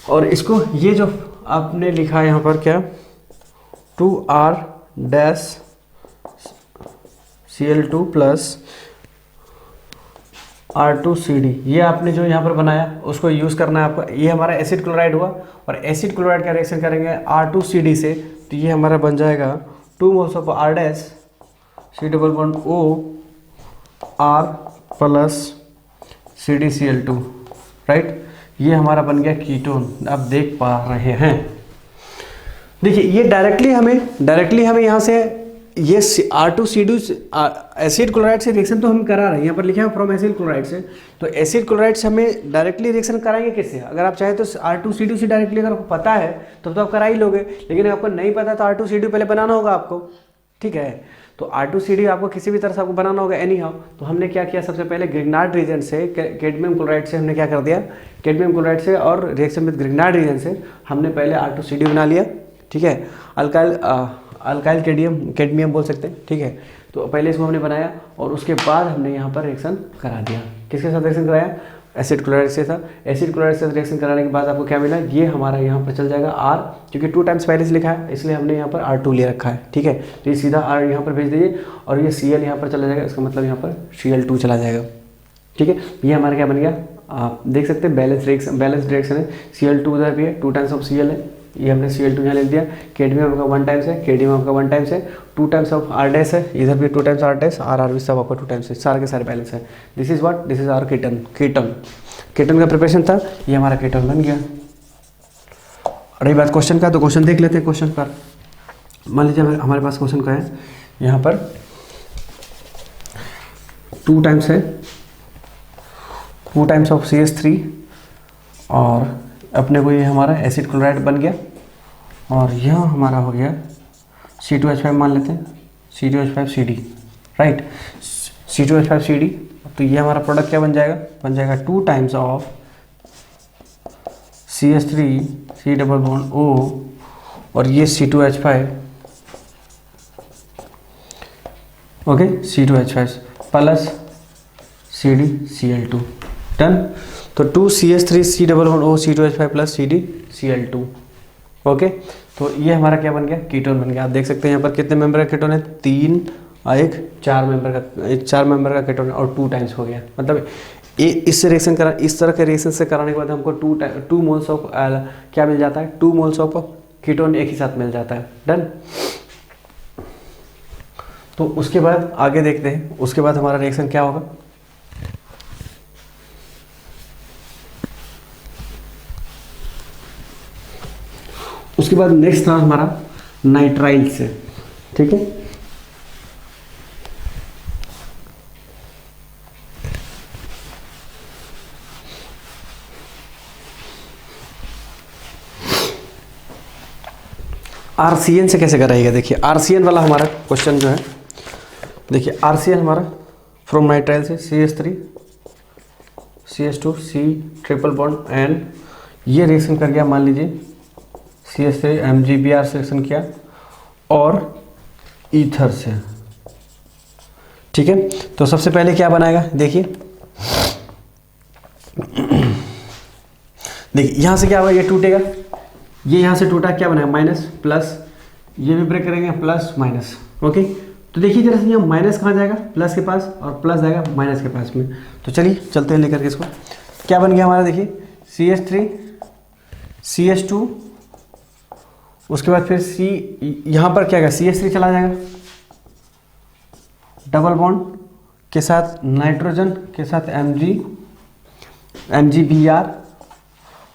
और इसको ये जो आपने लिखा है यहाँ पर क्या, 2R-Cl2 प्लस R2CD, ये आपने जो यहाँ पर बनाया उसको यूज़ करना है आपको। ये हमारा एसिड क्लोराइड हुआ, और एसिड क्लोराइड का रिएक्शन करेंगे R2CD से, तो ये हमारा बन जाएगा 2 moles of R dash C double bond O R plus CdCl2, right. ये हमारा बन गया कीटोन, आप देख पा रहे हैं। देखिए ये डायरेक्टली हमें यहाँ से ये R2CD एसिड क्लोराइड से रिएक्शन तो हम करा रहे हैं, यहाँ पर लिखा है फ्रॉम एसिड क्लोराइड से, तो एसिड क्लोराइड से हमें डायरेक्टली रिएक्शन कराएंगे किससे? अगर आप चाहे तो R2CD से डायरेक्टली, अगर आपको पता है तब तो आप करा ही लोगे, लेकिन अगर आपको नहीं पता तो R2CD पहले बनाना होगा आपको, ठीक है। तो R2CD आपको किसी भी तरह से आपको बनाना होगा एनी हाउ। तो हमने क्या किया, सबसे पहले ग्रिग्नार्ड रीजन से कैडमियम क्लोराइड से हमने क्या कर दिया, कैडमियम क्लोराइड से और रिएक्शन विद ग्रिग्नार्ड रीजन से हमने पहले R2CD बना लिया, ठीक है। अल्काइल कैडमियम बोल सकते हैं, ठीक है। तो पहले इसको हमने बनाया और उसके बाद हमने यहाँ पर रिएक्शन करा दिया। किसके साथ रिएक्शन कराया? एसिड क्लोराइड से था। एसिड क्लोराइड से रिएक्शन कराने के बाद आपको क्या मिला, ये हमारा यहाँ पर चल जाएगा R, क्योंकि 2 टाइम्स पहले से लिखा है इसलिए हमने यहाँ पर R2 ले रखा है, ठीक है। तो ये सीधा R यहाँ पर भेज दीजिए और ये Cl यहाँ पर चला जाएगा, इसका मतलब यहाँ पर Cl2 चला जाएगा, ठीक है। ये हमारा क्या बन गया, आप देख सकते हैं बैलेंस रिएक्शन है। Cl2 उधर भी है, 2 टाइम्स ऑफ Cl है, ये हमने Cl2 यहाँ ले लिया। कैडमियम आपका 1 टाइम्स है, कैडमियम आपका 1 टाइम्स है, 2 टाइम्स ऑफ R डैश है, इधर भी 2 टाइम्स R डैश, R भी सब आपका 2 टाइम्स है, सारे के सारे बैलेंस है। This is what, this is our ketone का प्रिपरेशन था, ये हमारा कीटन बन गया। रही बात क्वेश्चन का, तो क्वेश्चन देख लेते हैं। क्वेश्चन पर मान लीजिए हमारे पास क्वेश्चन का है, यहाँ पर 2 टाइम्स है, 2 टाइम्स ऑफ CH3 और अपने को ये हमारा एसिड क्लोराइड बन गया, और यह हमारा हो गया C2H5 मान लेते हैं, C2H5CD, राइट, C2H5CD। तो ये हमारा प्रोडक्ट क्या बन जाएगा 2 times of CH3 C double bond O और ये C2H5, okay, C2H5 plus CdCl2, done. तो 2CH3 C double bond O C2H5 plus CdCl2, okay. तो ये हमारा क्या बन गया, कीटोन बन गया। आप देख सकते हैं यहाँ पर कितने मेंबर का कीटोन है, 3 और 4 मेंबर का कीटोन और 2 टाइम्स हो गया। मतलब इस तरह के रिएक्शन से कराने के बाद हमको 2 मोल्स ऑफ क्या मिल जाता है, 2 मोल्स ऑफ कीटोन एक ही साथ मिल जाता है, डन। तो उसके बाद आगे देखते हैं, उसके बाद हमारा रिएक्शन क्या होगा। उसके बाद नेक्स्ट था हमारा नाइट्राइल से, ठीक है। RCN से कैसे कराइएगा, देखिए RCN वाला हमारा क्वेश्चन जो है, देखिए RCN हमारा फ्रॉम नाइट्राइल से CH3 CH2 C triple bond and ये रिएक्शन कर गया, मान लीजिए CH3 MgBr से रिएक्शन किया और ईथर से, ठीक है। तो सबसे पहले क्या बनाएगा, देखिए यहाँ से क्या होगा, ये टूटेगा, ये यहाँ से टूटा, क्या बनाएगा माइनस प्लस, ये भी ब्रेक करेंगे प्लस माइनस, ओके। तो देखिए जरा से यहाँ माइनस कहाँ जाएगा, प्लस के पास, और प्लस जाएगा माइनस के पास में। तो चलिए चलते हैं लेकर के इसको। क्या बन गया हमारा, देखिए CH3 CH2, उसके बाद फिर C, यहाँ पर क्या होगा, CH3 चला जाएगा डबल बॉन्ड के साथ नाइट्रोजन के साथ MgBr,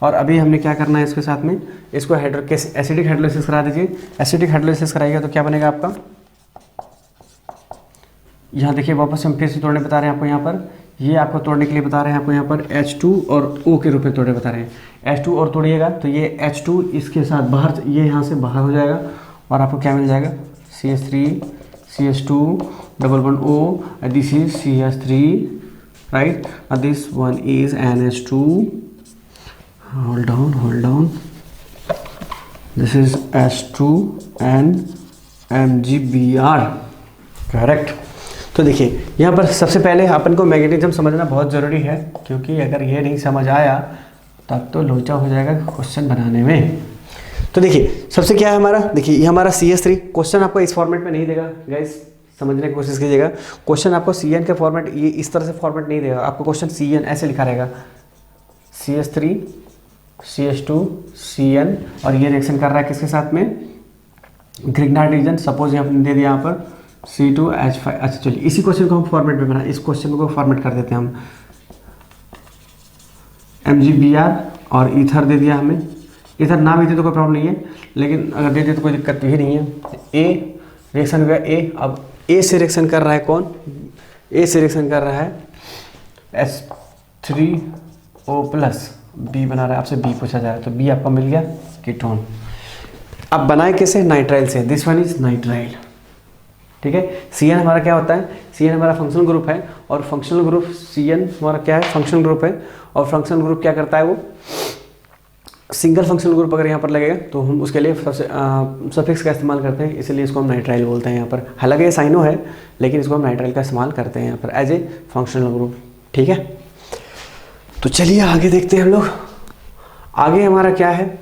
और अभी हमने क्या करना है इसके साथ में, इसको एसिडिक हाइड्रोलाइसिस करा दीजिए। एसिडिक हाइड्रोलाइसिस कराइएगा तो क्या बनेगा आपका, यहाँ देखिए वापस हम फिर से तोड़ने बता रहे हैं आपको, यहाँ पर ये आपको तोड़ने के लिए बता रहे हैं आपको, यहाँ पर H2 और O के रूप में तोड़ने बता रहे हैं। H2 और तोड़िएगा तो ये H2 इसके साथ बाहर, ये यहाँ से बाहर हो जाएगा और आपको क्या मिल जाएगा, CH3 CH2 double bond O, this is CH3, right, this one is NH2, hold on, this is H2 and MgBr, correct. तो देखिए यहाँ पर सबसे पहले अपन को मैग्नेटिज्म समझना बहुत ज़रूरी है, क्योंकि अगर ये नहीं समझ आया तब तो लोचा हो जाएगा क्वेश्चन बनाने में। तो देखिए सबसे क्या है हमारा, देखिए ये हमारा CH3, क्वेश्चन आपको इस फॉर्मेट में नहीं देगा गाइस, समझने की कोशिश कीजिएगा। क्वेश्चन आपको CN का फॉर्मेट ये इस तरह से फॉर्मेट नहीं देगा, आपको क्वेश्चन CN ऐसे लिखा रहेगा, CH3 CH2 CN, और ये रिएक्शन कर रहा है किसके साथ में, ग्रिग्नार्ड रीजन। सपोज यहाँ दे दिया यहाँ पर C2H5। अच्छा चलिए इसी क्वेश्चन को हम फॉर्मेट में बना, इस क्वेश्चन को फॉर्मेट कर देते हैं हम, MgBr और ईथर दे दिया हमें। ईथर ना भी दे तो कोई प्रॉब्लम नहीं है, लेकिन अगर दे दे तो कोई दिक्कत भी नहीं है। ए रिएक्शन हो गया ए। अब ए से रिएक्शन कर रहा है कौन, ए से रिएक्शन कर रहा है H3O प्लस, बी बना रहा है, आपसे बी पूछा जा रहा है, तो बी आपका मिल गया कीटोन। अब बनाए कैसे, नाइट्राइल से, दिस वन इज नाइट्राइल। ठीक है, CN हमारा क्या होता है, CN हमारा फंक्शनल ग्रुप है, और फंक्शनल ग्रुप CN हमारा क्या है, फंक्शनल ग्रुप है। और फंक्शनल ग्रुप क्या करता है, वो सिंगल फंक्शनल ग्रुप अगर यहाँ पर लगेगा तो हम उसके लिए सफिक्स का इस्तेमाल करते हैं, इसलिए इसको हम नाइट्राइल बोलते हैं यहाँ पर। हालांकि ये साइनो है, लेकिन इसको हम नाइट्राइल का इस्तेमाल करते हैं यहाँ पर एज ए फंक्शनल ग्रुप। ठीक है, तो चलिए आगे देखते हैं हम लोग। आगे हमारा क्या है,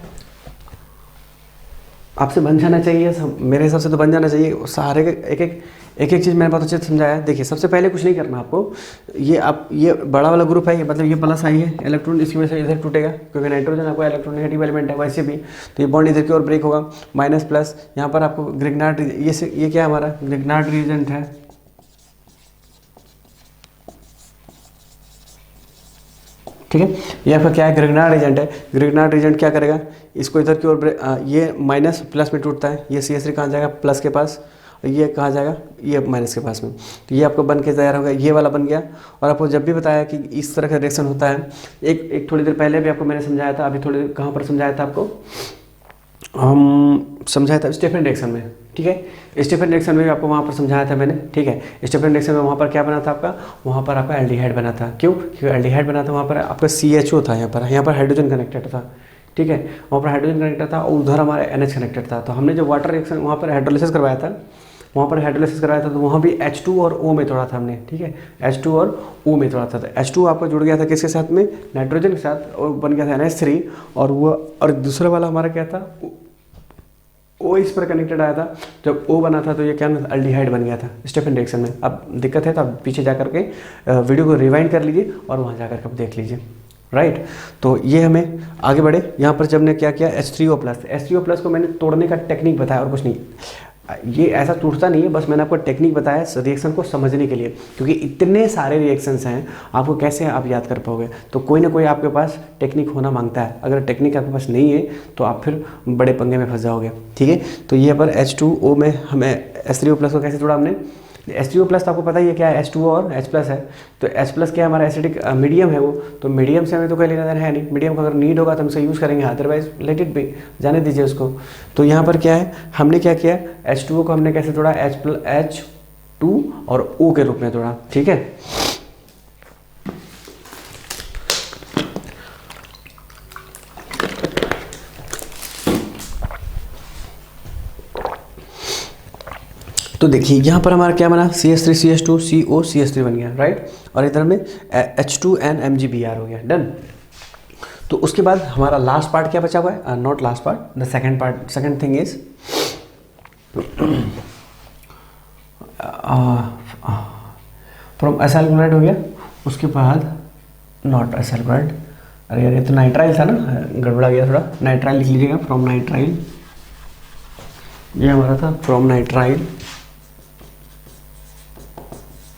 आपसे बन जाना चाहिए, मेरे हिसाब से तो बन जाना चाहिए सारे एक एक चीज़ मैंने बहुत अच्छे से समझाया है। देखिए सबसे पहले कुछ नहीं करना आपको, ये आप ये बड़ा वाला ग्रुप है, ये मतलब ये प्लस आई है इलेक्ट्रॉन, इसकी वजह से इधर टूटेगा क्योंकि नाइट्रोजन आपको इलेक्ट्रोनेगेटिव एलिमेंट है वैसे भी, तो ये बॉन्ड इधर की ओर ब्रेक होगा, माइनस प्लस। यहाँ पर आपको ग्रिग्नार्ड, ये क्या है हमारा ग्रिग्नार्ड रीजेंट है, ठीक है, ये आपका क्या है ग्रिग्नार्ड एजेंट है। ग्रिग्नार्ड एजेंट क्या करेगा, इसको इधर की ओर ये माइनस प्लस में टूटता है, ये CH3 कहाँ जाएगा, प्लस के पास, और ये कहाँ जाएगा, ये माइनस के पास में। तो ये आपको बन के तैयार होगा, ये वाला बन गया। और आपको जब भी बताया कि इस तरह का रिएक्शन होता है, एक थोड़ी देर पहले भी आपको मैंने समझाया था, अभी थोड़ी देर कहाँ पर समझाया था आपको, हम समझाया था स्टेफन रिएक्शन में। ठीक है, स्टेफन रिएक्शन में भी आपको वहाँ पर समझाया था मैंने। ठीक है, स्टेफन रिएक्शन में वहाँ पर क्या बना था आपका, वहाँ पर आपका एल्डिहाइड बना था। क्यों, क्योंकि एल्डिहाइड बना था, वहाँ पर आपका CHO था, यहाँ पर हाइड्रोजन कनेक्टेड था। ठीक है, वहाँ पर हाइड्रोजन कनेक्टेड था और उधर हमारा NH कनेक्टेड था। तो हमने जो वाटर रिएक्शन वहाँ पर हाइड्रोलिसिस करवाया था, तो वहाँ भी H2 और O में तोड़ा था हमने। ठीक है, H2 और O में तोड़ा था, तो H2 आपका जुड़ गया था किसके साथ में, नाइट्रोजन के साथ, और बन गया था NH3। और दूसरा वाला हमारा क्या था, O इस पर कनेक्टेड आया था। जब O बना था तो ये क्या एल्डिहाइड बन गया था स्टेफन रिएक्शन में। अब दिक्कत है तो आप पीछे जा करके वीडियो को रिवाइंड कर लीजिए और वहाँ जा करके आप देख लीजिए। राइट, तो ये हमें आगे बढ़े। यहाँ पर जब ने क्या किया, H3O+ को मैंने तोड़ने का टेक्निक बताया और कुछ नहीं। ये ऐसा टूटता नहीं है, बस मैंने आपको टेक्निक बताया रिएक्शन को समझने के लिए, क्योंकि इतने सारे रिएक्शंस हैं, आपको कैसे आप याद कर पाओगे। तो कोई ना कोई आपके पास टेक्निक होना मांगता है, अगर टेक्निक आपके पास नहीं है तो आप फिर बड़े पंगे में फंस जाओगे। ठीक है, तो ये पर H2O में हमें H3O+ को कैसे जोड़ा हमने, H3O+ तो आपको पता ही है क्या है, H2O और H+ है। तो H+ क्या है हमारा एसिडिक मीडियम है वो, तो मीडियम से हमें तो कोई लेना देना है नहीं, मीडियम का अगर नीड होगा तो हम इसे यूज़ करेंगे, अदरवाइज लेट इट बी, जाने दीजिए उसको। तो यहाँ पर क्या है, हमने क्या किया, H2O को हमने कैसे जोड़ा, H2 और O के रूप में जोड़ा। ठीक है, तो देखिए यहाँ पर हमारा क्या बना, CH3 CH2 CO CH3 बन गया, राइट। और इधर में H2N MgBr हो गया, डन। तो उसके बाद हमारा लास्ट पार्ट क्या बचा हुआ है, not last part, the second part, second thing is from acyl chloride हो गया। उसके बाद नॉट एसाइल क्लोराइड, अरे यार ये तो नाइट्राइल था ना, गड़बड़ा गया थोड़ा, नाइट्राइल लिख लीजिएगा, फ्रॉम नाइट्राइल, ये हमारा था फ्रॉम नाइट्राइल,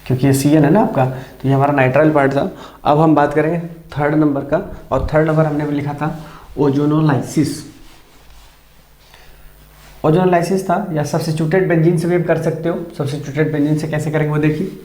क्योंकि ये CN है ना आपका, तो ये हमारा नाइट्राइल पार्ट था। अब हम बात करेंगे थर्ड नंबर का, और थर्ड नंबर हमने भी लिखा था ओजोनोलाइसिस। ओजोनोलाइसिस था, या सब्स्टिट्यूटेड बेंजीन से भी आप कर सकते हो। सब्स्टिट्यूटेड बेंजीन से कैसे करेंगे वो देखिए।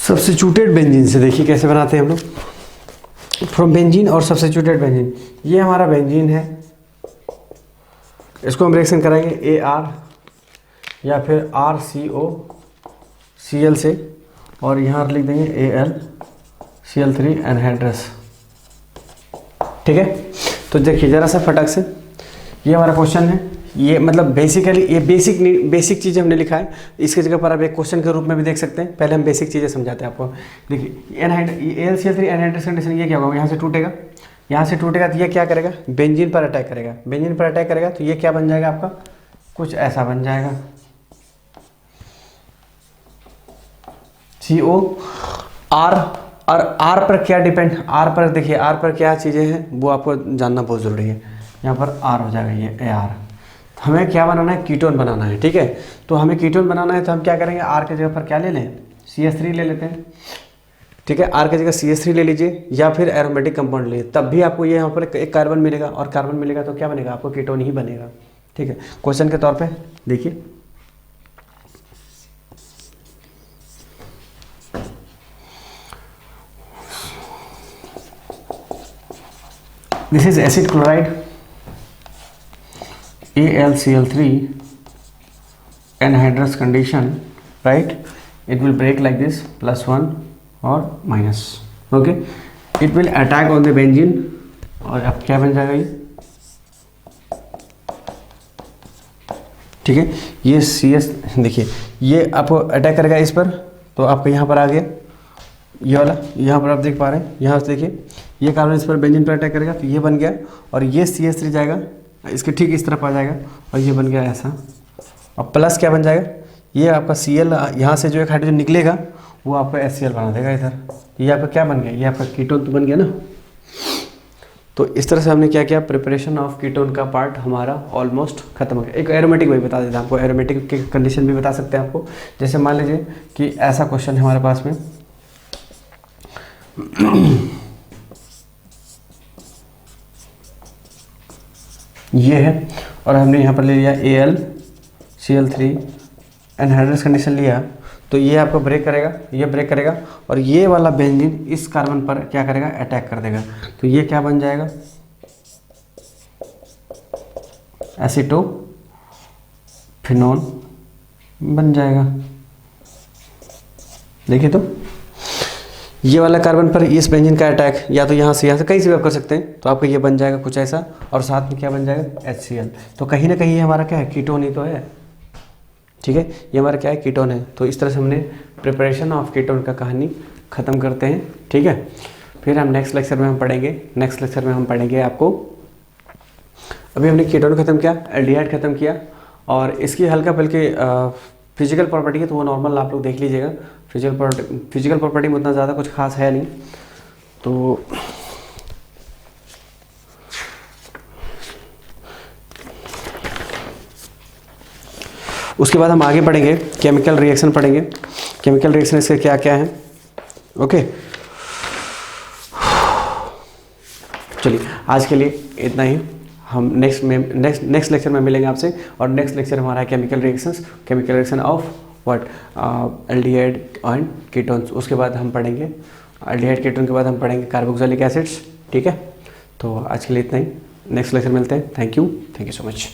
सब्स्टिट्यूटेड बेंजीन से देखिए कैसे बनाते हैं हम लोग, फ्रॉम बेंजीन और सब्स्टिट्यूटेड बेंजीन। ये हमारा बेंजीन है, इसको हम रिएक्शन कराएंगे AR या फिर RCOCl से, और यहाँ लिख देंगे AlCl3 एनहाइड्रस। ठीक है, तो देखिए ज़रा सा फटाक से, ये हमारा क्वेश्चन है। ये मतलब बेसिकली ये बेसिक चीज़ें हमने लिखा है, इसकी जगह पर आप एक क्वेश्चन के रूप में भी देख सकते हैं। पहले हम बेसिक चीज़ें समझाते हैं आपको। देखिए AlCl3 एनहाइड्रस कंडीशन, ये क्या होगा, यहाँ से टूटेगा, यहाँ से टूटेगा तो ये क्या करेगा, बेंजीन पर अटैक करेगा। बेंजीन पर अटैक करेगा तो ये क्या बन जाएगा आपका, कुछ ऐसा बन जाएगा, CO R। और R पर क्या डिपेंड, R पर देखिए R पर क्या चीज़ें हैं वो आपको जानना बहुत ज़रूरी है। यहाँ पर R हो जाएगा ये AR। हमें क्या बनाना है, कीटोन बनाना है। ठीक है, तो हमें कीटोन बनाना है तो हम क्या करेंगे, R की जगह पर क्या ले लें, CH3 ले लेते हैं। ठीक है, R की जगह CH3 ले लीजिए या फिर एरोमेटिक कंपाउंड लीजिए, तब भी आपको ये यहाँ पर एक कार्बन मिलेगा, और कार्बन मिलेगा तो क्या बनेगा, आपको कीटोन ही बनेगा। ठीक है, क्वेश्चन के तौर पे देखिए, this is acid chloride AlCl3 anhydrous condition, right? It will break like this, +1 or minus. Okay, it will attack on the benzene, और अब क्या बन जाएगा ये, ठीक है, ये CS देखिए, ये आपको अटैक करेगा इस पर, तो आपका यहाँ पर आ गया ये वाला, यहाँ पर आप देख पा रहे हैं, यहाँ से देखिए ये कार्बन इस पर बेंजीन पर अटैक करेगा तो ये बन गया, और ये CH3 जाएगा इसके ठीक इस तरफ आ जाएगा, और ये बन गया ऐसा। अब प्लस क्या बन जाएगा, ये आपका Cl, यहाँ से जो एक हाइड्रोजन निकलेगा वो आपका HCl बना देगा इधर। ये आपका क्या बन गया, ये आपका कीटोन तो बन गया ना। तो इस तरह से हमने क्या किया, प्रिपरेशन ऑफ कीटोन का पार्ट हमारा ऑलमोस्ट खत्म हो गया। एक एरोमेटिक भी बता देता हूँ आपको, एरोमेटिक की कंडीशन भी बता सकते हैं आपको। जैसे मान लीजिए कि ऐसा क्वेश्चन है हमारे पास में, ये है, और हमने यहाँ पर ले लिया AlCl3 एनहाइड्रस कंडीशन लिया, तो ये आपको ब्रेक करेगा, ये ब्रेक करेगा, और ये वाला बेंजीन इस कार्बन पर क्या करेगा, अटैक कर देगा। तो ये क्या बन जाएगा, एसीटोफिनोल बन जाएगा। देखिए तो ये वाला कार्बन पर इस बेंजीन का अटैक, या तो यहाँ से कहीं से भी आप कर सकते हैं, तो आपको ये बन जाएगा कुछ ऐसा, और साथ में क्या बन जाएगा, HCl। तो कहीं ना कहीं ये हमारा क्या है, कीटोन ही तो है। ठीक है, ये हमारा क्या है, कीटोन है। तो इस तरह से हमने प्रिपरेशन ऑफ कीटोन का कहानी ख़त्म करते हैं। ठीक है, फिर हम नेक्स्ट लेक्चर में हम पढ़ेंगे, नेक्स्ट लेक्चर में हम पढ़ेंगे आपको, अभी हमने कीटोन ख़त्म किया, एल्डिहाइड ख़त्म किया, और इसकी हल्का बल्कि फिजिकल प्रॉपर्टी है तो वो नॉर्मल आप लोग देख लीजिएगा। फिजिकल प्रॉपर्टी में उतना ज़्यादा कुछ खास है नहीं। तो उसके बाद हम आगे पढ़ेंगे, केमिकल रिएक्शन पढ़ेंगे, केमिकल रिएक्शन इसके क्या क्या है। ओके, चलिए आज के लिए इतना ही। हम नेक्स्ट लेक्चर में मिलेंगे आपसे, और नेक्स्ट लेक्चर हमारा है chemical reaction of what, aldehyde and ketones. उसके बाद हम पढ़ेंगे एल्डिहाइड कीटोन के बाद हम पढ़ेंगे कार्बोक्सिलिक एसिड्स। ठीक है, तो आज के लिए इतना ही, नेक्स्ट लेक्चर मिलते हैं। Thank you so much.